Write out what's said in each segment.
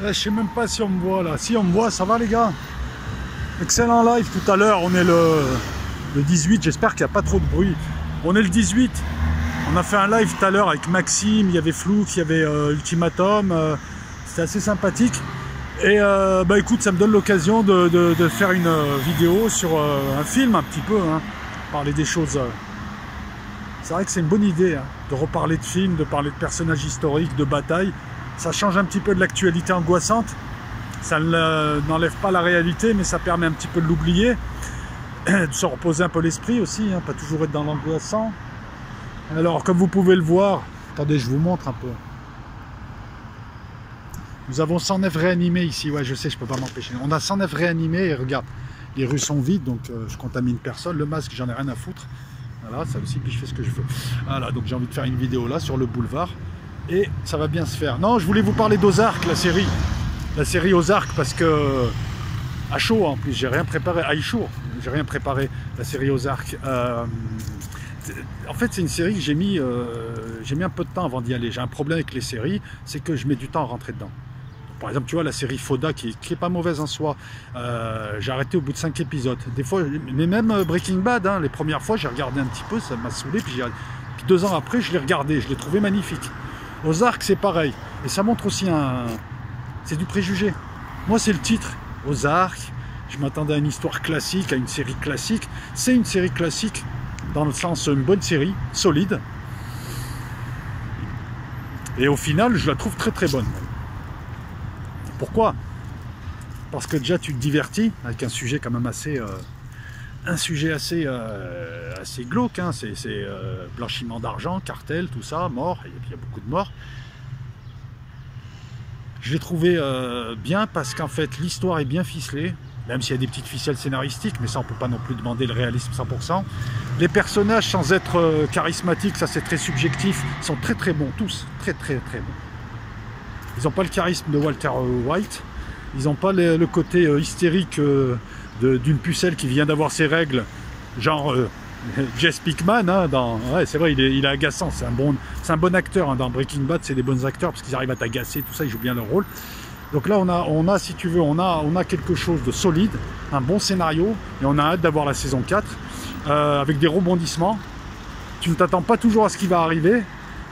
Je sais même pas si on me voit là. Si on me voit, ça va les gars? Excellent live tout à l'heure. On est le 18. J'espère qu'il n'y a pas trop de bruit. On est le 18. On a fait un live tout à l'heure avec Maxime. Il y avait Flouk, il y avait Ultimatum. C'était assez sympathique. Et bah écoute, ça me donne l'occasion de faire une vidéo sur un film un petit peu. Hein. Parler des choses. C'est vrai que c'est une bonne idée hein, de reparler de films, de parler de personnages historiques, de batailles. Ça change un petit peu de l'actualité angoissante. Ça n'enlève pas la réalité, mais ça permet un petit peu de l'oublier. De se reposer un peu l'esprit aussi, hein, pas toujours être dans l'angoissant. Alors, comme vous pouvez le voir, attendez, je vous montre un peu. Nous avons 109 réanimés ici. Ouais, je sais, je peux pas m'empêcher. On a 109 réanimés et regarde, les rues sont vides, donc je contamine personne. Le masque, j'en ai rien à foutre. Voilà, ça aussi, puis je fais ce que je veux. Voilà, donc j'ai envie de faire une vidéo là sur le boulevard. Et ça va bien se faire. Non, je voulais vous parler d'Ozark, la série. La série Ozark, parce que... à chaud en plus, j'ai rien préparé. À chaud, j'ai rien préparé, la série Ozark. En fait, c'est une série que j'ai mis un peu de temps avant d'y aller. J'ai un problème avec les séries, c'est que je mets du temps à rentrer dedans. Par exemple, tu vois, la série Foda, qui est pas mauvaise en soi, j'ai arrêté au bout de 5 épisodes. Des fois, mais même Breaking Bad, hein, les premières fois, j'ai regardé un petit peu, ça m'a saoulé, puis 2 ans après, je l'ai regardé, je l'ai trouvé magnifique. Ozark, c'est pareil. Et ça montre aussi un... c'est du préjugé. Moi, c'est le titre. Ozark. Je m'attendais à une histoire classique, à une série classique. C'est une série classique, dans le sens une bonne série, solide. Et au final, je la trouve très très bonne. Pourquoi? Parce que déjà, tu te divertis avec un sujet quand même assez... assez glauque, hein. C'est blanchiment d'argent, cartel, tout ça, mort, et puis il y a beaucoup de morts. Je l'ai trouvé bien parce qu'en fait l'histoire est bien ficelée, même s'il y a des petites ficelles scénaristiques, mais ça on peut pas non plus demander le réalisme 100%. Les personnages, sans être charismatiques, ça c'est très subjectif, sont très très bons, tous, très très très bons. Ils n'ont pas le charisme de Walter White, ils n'ont pas le côté hystérique d'une pucelle qui vient d'avoir ses règles, genre Jesse Pinkman, hein, ouais, c'est vrai, il est agaçant, c'est un bon acteur, hein, dans Breaking Bad, c'est des bons acteurs parce qu'ils arrivent à t'agacer, tout ça, ils jouent bien leur rôle. Donc là, on a si tu veux, on a quelque chose de solide, un bon scénario, et on a hâte d'avoir la saison 4, avec des rebondissements. Tu ne t'attends pas toujours à ce qui va arriver,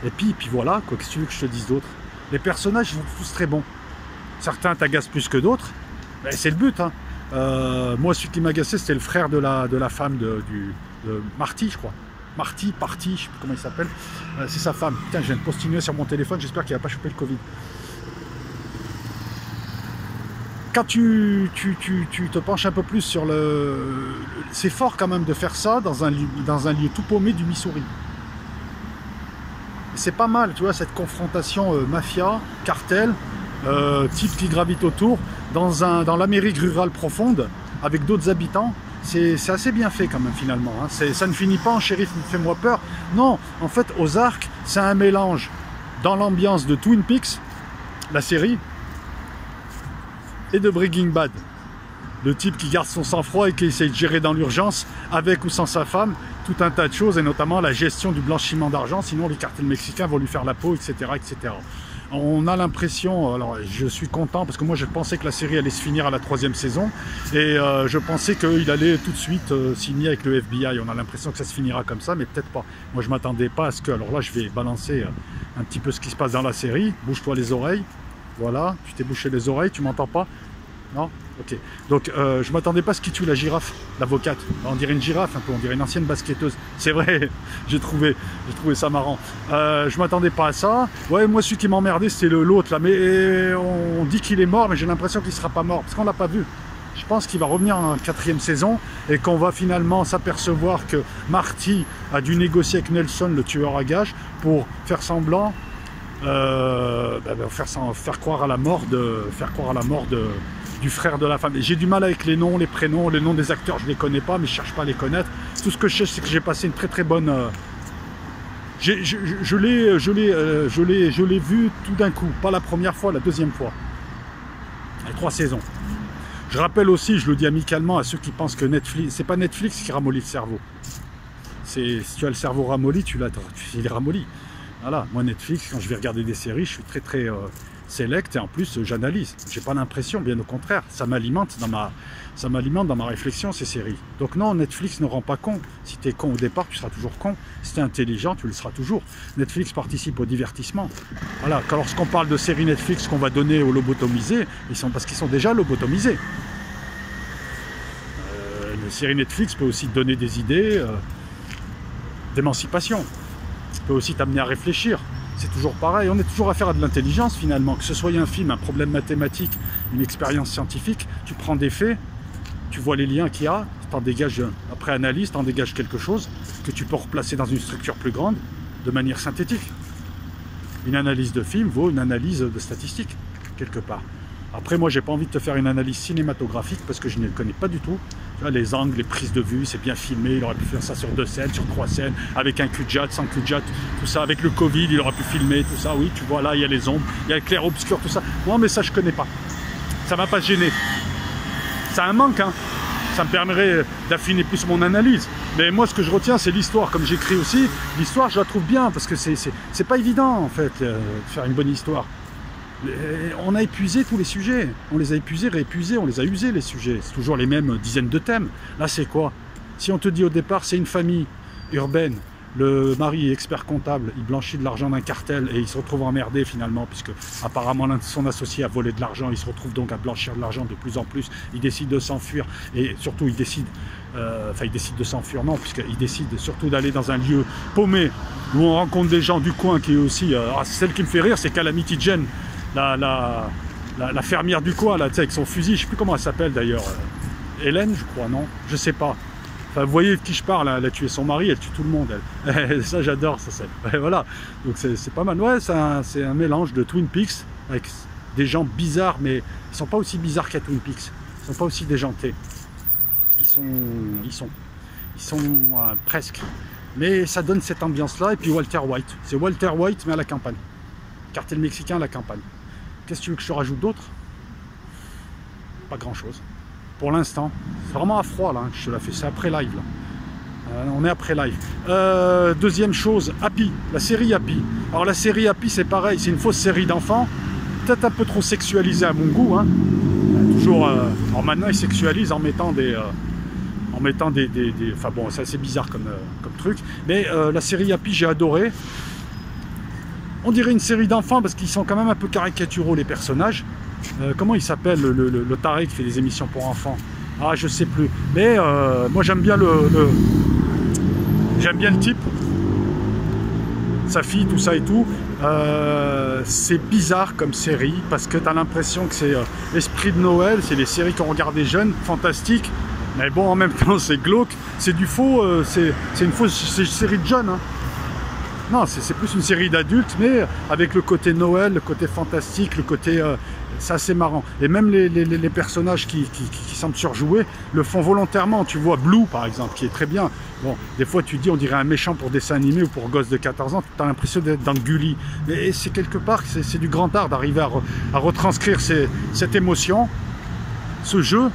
et puis voilà, quoi, qu'est-ce que tu veux que je te dise d'autre? Les personnages sont tous très bons. Certains t'agacent plus que d'autres, mais c'est le but, hein. Moi, celui qui m'agaçait, c'était le frère de la femme de Marty, je crois. Marty, je sais plus comment il s'appelle. C'est sa femme. Putain, je viens de postillonner sur mon téléphone, j'espère qu'il va pas choper le Covid. Quand tu te penches un peu plus sur le... C'est fort quand même de faire ça dans un lieu tout paumé du Missouri. C'est pas mal, tu vois, cette confrontation mafia, cartel, type qui gravite autour, dans l'Amérique rurale profonde, avec d'autres habitants. C'est assez bien fait quand même finalement. Hein. Ça ne finit pas en shérif, fais-moi peur. Non, en fait, Ozark, c'est un mélange dans l'ambiance de Twin Peaks, la série, et de Breaking Bad. Le type qui garde son sang-froid et qui essaye de gérer dans l'urgence, avec ou sans sa femme, tout un tas de choses, et notamment la gestion du blanchiment d'argent, sinon les cartels mexicains vont lui faire la peau, etc. etc. On a l'impression, alors je suis content, parce que moi je pensais que la série allait se finir à la 3e saison, et je pensais qu'il allait tout de suite signer avec le FBI. On a l'impression que ça se finira comme ça, mais peut-être pas. Moi je m'attendais pas à ce que... Alors là je vais balancer un petit peu ce qui se passe dans la série. Bouge-toi les oreilles. Voilà, tu t'es bouché les oreilles, tu m'entends pas? Non? Ok. Donc je m'attendais pas à ce qui tue la girafe, l'avocate. On dirait une girafe un peu, on dirait une ancienne basketteuse. C'est vrai, j'ai trouvé ça marrant. Je m'attendais pas à ça. Ouais, moi celui qui m'emmerdait c'était l'autre là, mais on dit qu'il est mort, mais j'ai l'impression qu'il sera pas mort, parce qu'on l'a pas vu. Je pense qu'il va revenir en 4e saison et qu'on va finalement s'apercevoir que Marty a dû négocier avec Nelson, le tueur à gages, pour faire semblant, faire croire à la mort du frère de la femme. J'ai du mal avec les noms, les prénoms, les noms des acteurs, je les connais pas, mais je cherche pas à les connaître. Tout ce que je sais, c'est que j'ai passé une très très bonne... Je l'ai vu tout d'un coup, pas la première fois, la 2e fois. Les 3 saisons. Je rappelle aussi, je le dis amicalement à ceux qui pensent que Netflix, c'est pas Netflix qui ramollit le cerveau. Si tu as le cerveau ramolli, il est ramolli. Voilà, moi Netflix, quand je vais regarder des séries, je suis très très select et en plus j'analyse. J'ai pas l'impression, bien au contraire, ça m'alimente dans ma réflexion ces séries. Donc non, Netflix ne rend pas con. Si tu es con au départ, tu seras toujours con. Si tu es intelligent, tu le seras toujours. Netflix participe au divertissement. Voilà, lorsqu'on parle de séries Netflix qu'on va donner aux lobotomisés, parce qu'ils sont déjà lobotomisés. Les séries Netflix peuvent aussi te donner des idées d'émancipation. Ça peut aussi t'amener à réfléchir. C'est toujours pareil, on est toujours affaire à de l'intelligence finalement, que ce soit un film, un problème mathématique, une expérience scientifique, tu prends des faits, tu vois les liens qu'il y a, t'en dégages, après analyse, t'en dégages quelque chose que tu peux replacer dans une structure plus grande de manière synthétique. Une analyse de film vaut une analyse de statistiques, quelque part. Après, moi, j'ai pas envie de te faire une analyse cinématographique parce que je ne le connais pas du tout. Tu vois, les angles, les prises de vue, c'est bien filmé. Il aurait pu faire ça sur 2 scènes, sur 3 scènes, avec un cul-de-jatte, sans cul-de-jatte, tout ça. Avec le Covid, il aurait pu filmer tout ça. Oui, tu vois, là, il y a les ombres, il y a le clair-obscur, tout ça. Moi, mais ça, je connais pas. Ça m'a pas gêné. Ça a un manque, hein. Ça me permettrait d'affiner plus mon analyse. Mais moi, ce que je retiens, c'est l'histoire. Comme j'écris aussi, l'histoire, je la trouve bien parce que c'est pas évident, en fait, de faire une bonne histoire. On a épuisé tous les sujets, on les a épuisés, réépuisés, on les a usés les sujets, c'est toujours les mêmes dizaines de thèmes. Là c'est quoi? Si on te dit au départ c'est une famille urbaine, le mari est expert comptable, il blanchit de l'argent d'un cartel et il se retrouve emmerdé finalement puisque apparemment son associé a volé de l'argent, il se retrouve donc à blanchir de l'argent de plus en plus, il décide de s'enfuir et surtout il décide de s'enfuir, non, puisqu'il décide surtout d'aller dans un lieu paumé où on rencontre des gens du coin qui est aussi, celle qui me fait rire c'est Calamity Jane. La fermière du coin, là, avec son fusil, je ne sais plus comment elle s'appelle d'ailleurs. Hélène, je crois, non? Je sais pas. Enfin, vous voyez de qui je parle, hein, elle a tué son mari, elle tue tout le monde, elle. Ça, j'adore, ça. Voilà, donc c'est pas mal. Ouais, c'est un mélange de Twin Peaks, avec des gens bizarres, mais ils sont pas aussi bizarres qu'à Twin Peaks. Ils sont pas aussi déjantés. Ils sont presque. Mais ça donne cette ambiance-là, et puis Walter White. C'est Walter White, mais à la campagne. Cartel mexicain à la campagne. Qu'est-ce que tu veux que je te rajoute d'autre? Pas grand chose. Pour l'instant. C'est vraiment à froid là que je te la fais. C'est après live là. On est après live. Deuxième chose, Happy. La série Happy. Alors la série Happy c'est pareil. C'est une fausse série d'enfants. Peut-être un peu trop sexualisée à mon goût. Hein. Toujours. Alors maintenant ils sexualisent en mettant des. Enfin bon, c'est assez bizarre comme truc. Mais la série Happy j'ai adoré. On dirait une série d'enfants parce qu'ils sont quand même un peu caricaturaux les personnages. Comment il s'appelle le taré qui fait des émissions pour enfants? Ah je sais plus. Mais moi j'aime bien j'aime bien le type. Sa fille, tout ça et tout. C'est bizarre comme série parce que tu as l'impression que c'est l'esprit de Noël, c'est les séries qu'on regarde des jeunes, fantastiques. Mais bon en même temps c'est glauque, c'est du faux, c'est une fausse série de jeunes. Hein. Non, c'est plus une série d'adultes, mais avec le côté Noël, le côté fantastique, le côté... c'est assez marrant. Et même les personnages qui semblent surjouer le font volontairement. Tu vois Blue, par exemple, qui est très bien. Bon, des fois, tu dis, on dirait un méchant pour dessin animé ou pour gosse de 14 ans. Tu as l'impression d'être dans Gulli. Et c'est quelque part, c'est du grand art d'arriver à retranscrire cette émotion, ce jeu,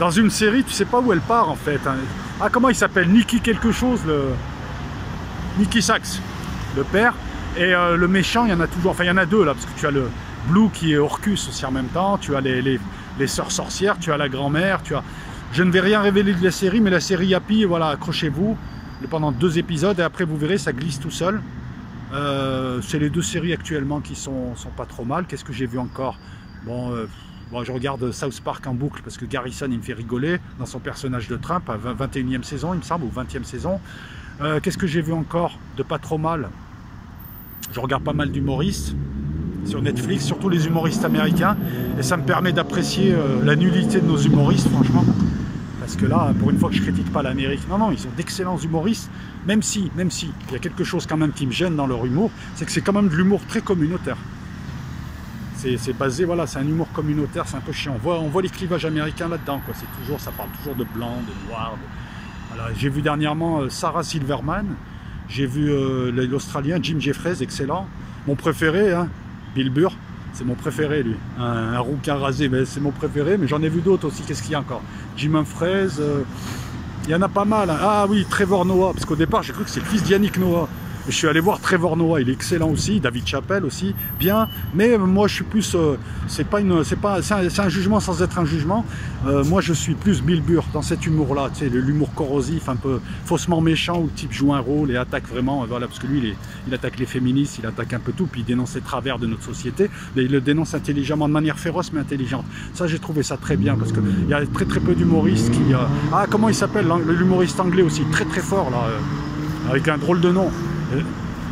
dans une série. Tu sais pas où elle part, en fait. Hein. Ah, comment il s'appelle? Nicky quelque chose, Nicky Sachs, le père, et le méchant, il y en a toujours, enfin il y en a deux là, parce que tu as le Blue qui est Orcus aussi en même temps, tu as les sœurs sorcières, tu as la grand-mère, tu as... Je ne vais rien révéler de la série, mais la série Happy, voilà, accrochez-vous, pendant 2 épisodes, et après vous verrez, ça glisse tout seul. C'est les 2 séries actuellement qui sont pas trop mal. Qu'est-ce que j'ai vu encore? Bon, je regarde South Park en boucle, parce que Garrison, il me fait rigoler, dans son personnage de Trump, à 21e saison, il me semble, ou 20e saison. Qu'est-ce que j'ai vu encore de pas trop mal? Je regarde pas mal d'humoristes sur Netflix, surtout les humoristes américains, et ça me permet d'apprécier la nullité de nos humoristes, franchement. Parce que là, pour une fois que je critique pas l'Amérique, non, ils sont d'excellents humoristes, même si, il y a quelque chose quand même qui me gêne dans leur humour, c'est que c'est quand même de l'humour très communautaire. C'est basé, voilà, c'est un humour communautaire, c'est un peu chiant. On voit les clivages américains là-dedans, quoi. Ça parle toujours de blanc, de noir, Voilà, j'ai vu dernièrement Sarah Silverman, j'ai vu l'Australien Jim Jeffries, excellent. Mon préféré, hein, Bill Burr, c'est mon préféré lui. Un rouquin rasé, mais c'est mon préféré, mais j'en ai vu d'autres aussi. Qu'est-ce qu'il y a encore? Jim Humphreys, il y en a pas mal. Hein. Ah oui, Trevor Noah, parce qu'au départ j'ai cru que c'est le fils d'Yannick Noah. Je suis allé voir Trevor Noah, il est excellent aussi, David Chappelle aussi, bien, mais moi je suis plus, c'est un jugement sans être un jugement. Moi je suis plus Bill Burr dans cet humour-là, tu sais, l'humour corrosif, un peu faussement méchant, où le type joue un rôle et attaque vraiment, voilà, parce que lui il attaque les féministes, il attaque un peu tout, puis il dénonce les travers de notre société, mais il le dénonce intelligemment, de manière féroce mais intelligente. Ça j'ai trouvé ça très bien, parce qu'il y a très peu d'humoristes qui... Ah, comment il s'appelle, l'humoriste anglais aussi, très fort là, avec un drôle de nom,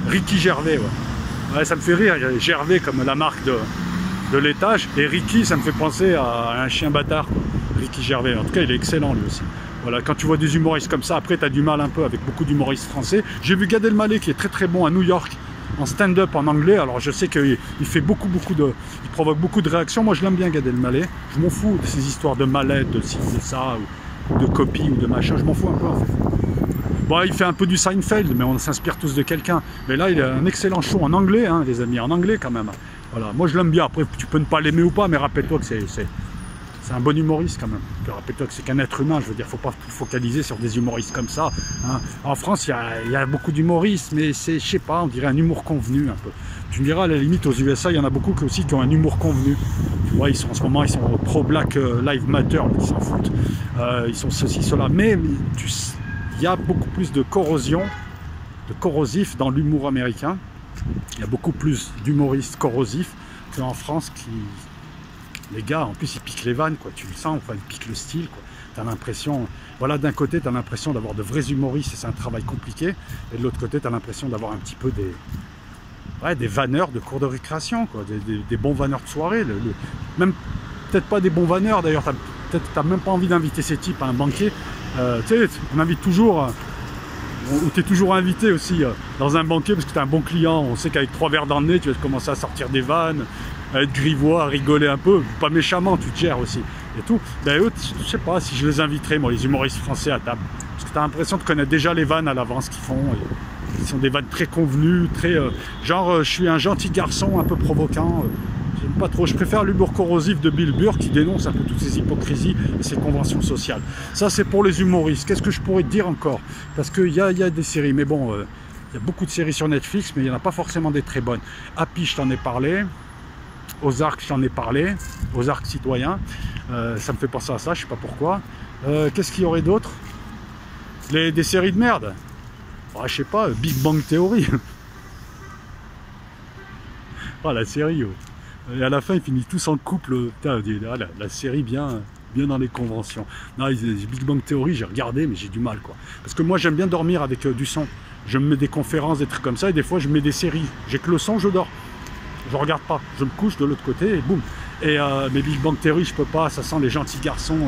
Ricky Gervais, ouais. Ouais, ça me fait rire, Gervais comme la marque de laitage, et Ricky ça me fait penser à un chien bâtard, quoi. Ricky Gervais, en tout cas il est excellent lui aussi. Voilà, quand tu vois des humoristes comme ça, après tu as du mal un peu avec beaucoup d'humoristes français. J'ai vu Gad Elmaleh qui est très bon à New York, en stand-up en anglais, alors je sais qu'il fait il provoque beaucoup de réactions. Moi je l'aime bien Gad Elmaleh, je m'en fous de ces histoires de mallette, de ci, de ça, ou de copie ou de machin, je m'en fous un peu en fait. Bon, il fait un peu du Seinfeld, mais on s'inspire tous de quelqu'un. Mais là, il a un excellent show en anglais, hein, les amis, en anglais quand même. Voilà, moi je l'aime bien. Après, tu peux ne pas l'aimer ou pas, mais rappelle-toi que c'est un bon humoriste quand même. Rappelle-toi que c'est qu'un être humain, je veux dire, faut pas tout focaliser sur des humoristes comme ça. Hein. En France, il y a beaucoup d'humoristes, mais c'est, je sais pas, on dirait un humour convenu un peu. Tu me diras, à la limite, aux USA, il y en a beaucoup aussi qui ont un humour convenu. Tu vois, en ce moment, ils sont pro-Black Lives Matter, ils s'en foutent. Ils sont ceci, cela. Mais il y a beaucoup plus de corrosion, de corrosif dans l'humour américain. Il y a beaucoup plus d'humoristes corrosifs qu'en France qui... Les gars, en plus, ils piquent les vannes, quoi. Tu le sens, enfin, ils piquent le style, quoi. Tu as l'impression... Voilà, d'un côté, tu as l'impression d'avoir de vrais humoristes et c'est un travail compliqué. Et de l'autre côté, tu as l'impression d'avoir un petit peu des vanneurs de cours de récréation, quoi. Des bons vanneurs de soirée. Même peut-être pas des bons vanneurs, d'ailleurs. Peut-être tu n'as même pas envie d'inviter ces types à un banquet. Tu sais, on invite toujours... ou tu es toujours invité aussi dans un banquet parce que tu es un bon client. On sait qu'avec 3 verres dans le nez, tu vas commencer à sortir des vannes, à être grivois, à rigoler un peu, pas méchamment, tu te gères aussi et tout. Ben eux, je sais pas si je les inviterais, moi, les humoristes français à table, parce que tu as l'impression de connaître déjà les vannes à l'avance qu'ils font. Ils sont des vannes très convenues, très genre je suis un gentil garçon un peu provoquant. J'aime pas trop, je préfère l'humour corrosif de Bill Burr qui dénonce un peu toutes ces hypocrisies et ces conventions sociales. Ça c'est pour les humoristes. Qu'est-ce que je pourrais te dire encore? Parce qu'il y a des séries, mais bon, il y a beaucoup de séries sur Netflix, mais il n'y en a pas forcément des très bonnes. Happy, je t'en ai parlé. Ozark, je t'en ai parlé. Ozark citoyen. Ça me fait penser à ça, je sais pas pourquoi. Qu'est-ce qu'il y aurait d'autre? Des séries de merde. Oh, je sais pas, Big Bang Theory. Oh, la série, oh. Et à la fin, ils finissent tous en couple. Putain, la série bien dans les conventions. Non, Big Bang Theory, j'ai regardé, mais j'ai du mal, quoi. Parce que moi, j'aime bien dormir avec du son. Je me mets des conférences, des trucs comme ça, et des fois, je mets des séries. J'ai que le son, je dors. Je regarde pas. Je me couche de l'autre côté, et boum. Mais Big Bang Theory, je peux pas. Ça sent les gentils garçons,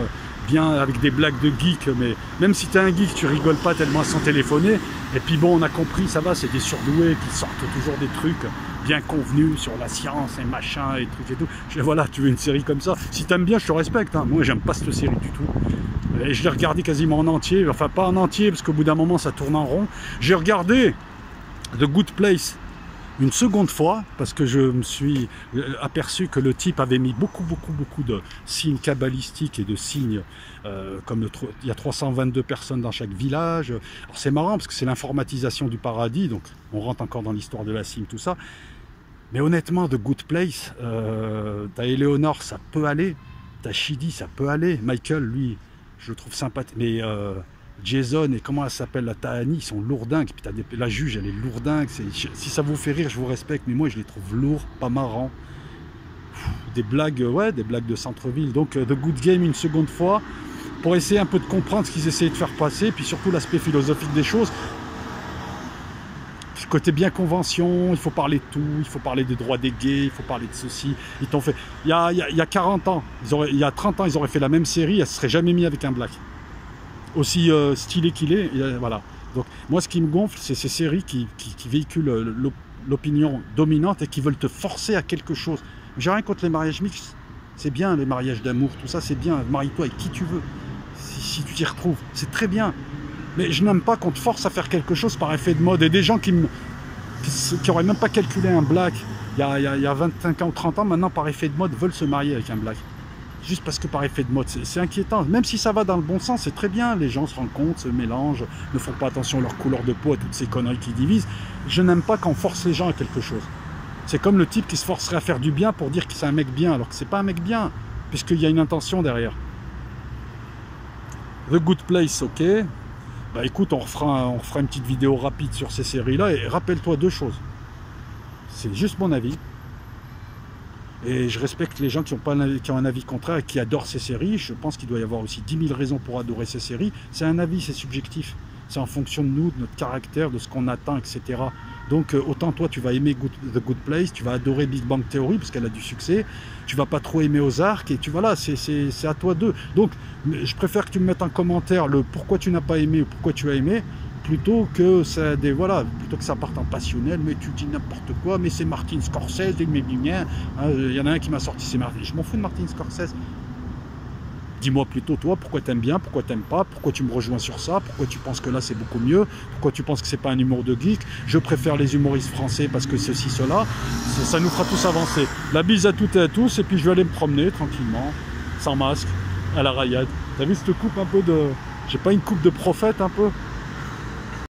bien avec des blagues de geek. Mais même si t'es un geek, tu rigoles pas tellement sans téléphoner. Et puis bon, on a compris, ça va, c'est des surdoués qui sortent toujours des trucs bien convenus sur la science et machin et trucs et tout. Voilà, tu veux une série comme ça. Si t'aimes bien, je te respecte. Hein. Moi, j'aime pas cette série du tout. Et je l'ai regardé quasiment en entier. Enfin, pas en entier, parce qu'au bout d'un moment, ça tourne en rond. J'ai regardé The Good Place une seconde fois, parce que je me suis aperçu que le type avait mis beaucoup de signes kabbalistiques et de signes comme il y a 322 personnes dans chaque village. Alors c'est marrant parce que c'est l'informatisation du paradis, donc on rentre encore dans l'histoire de la cime, tout ça. Mais honnêtement, The Good Place, t'as Eleonore, ça peut aller, t'as Shidi, ça peut aller, Michael, lui, je le trouve sympathique, mais Jason et comment elle s'appelle, la Tahani, ils sont lourdingues. Puis la juge, elle est lourdingue. Si ça vous fait rire, je vous respecte, mais moi je les trouve lourds, pas marrants. Des blagues, ouais, des blagues de centre-ville. Donc The Good Game une seconde fois, pour essayer un peu de comprendre ce qu'ils essayaient de faire passer, puis surtout l'aspect philosophique des choses. Le côté bien convention, il faut parler de tout, il faut parler des droits des gays, il faut parler de ceci. Ils t'ont fait. Il y a 40 ans, il y a 30 ans, ils auraient fait la même série, elle ne serait jamais mise avec un black. Aussi stylé qu'il est, voilà. Donc moi ce qui me gonfle, c'est ces séries qui véhiculent l'opinion dominante et qui veulent te forcer à quelque chose. J'ai rien contre les mariages mixtes, c'est bien les mariages d'amour, tout ça c'est bien, marie-toi avec qui tu veux, si tu t'y retrouves, c'est très bien. Mais je n'aime pas qu'on te force à faire quelque chose par effet de mode, et des gens qui auraient même pas calculé un black il y a 25 ans ou 30 ans, maintenant par effet de mode veulent se marier avec un black. juste parce que par effet de mode, c'est inquiétant. Même si ça va dans le bon sens, c'est très bien, les gens se rendent compte, se mélangent, ne font pas attention à leur couleur de peau, à toutes ces conneries qui divisent. Je n'aime pas quand on force les gens à quelque chose. C'est comme le type qui se forcerait à faire du bien pour dire que c'est un mec bien, alors que c'est pas un mec bien, puisqu'il y a une intention derrière. The Good Place, ok. Bah écoute, on refera une petite vidéo rapide sur ces séries-là, et rappelle-toi deux choses. C'est juste mon avis. Et je respecte les gens qui ont un avis contraire et qui adorent ces séries. Je pense qu'il doit y avoir aussi 10 000 raisons pour adorer ces séries. C'est un avis, c'est subjectif. C'est en fonction de nous, de notre caractère, de ce qu'on attend, etc. Donc autant toi, tu vas aimer The Good Place, tu vas adorer Big Bang Theory parce qu'elle a du succès. Tu vas pas trop aimer Ozark et voilà, c'est à toi d'eux. Donc je préfère que tu me mettes en commentaire le pourquoi tu n'as pas aimé ou pourquoi tu as aimé, plutôt que ça parte en passionnel, mais tu dis n'importe quoi, mais c'est Martin Scorsese, il y en a un qui m'a sorti, c'est Martin, je m'en fous de Martin Scorsese. Dis-moi plutôt toi, pourquoi t'aimes bien, pourquoi t'aimes pas, pourquoi tu me rejoins sur ça, pourquoi tu penses que là c'est beaucoup mieux, pourquoi tu penses que c'est pas un humour de geek, je préfère les humoristes français parce que ceci, cela, ça nous fera tous avancer. La bise à toutes et à tous, et puis je vais aller me promener tranquillement, sans masque, à la Rayad. T'as vu cette coupe un peu de... J'ai pas une coupe de prophète un peu?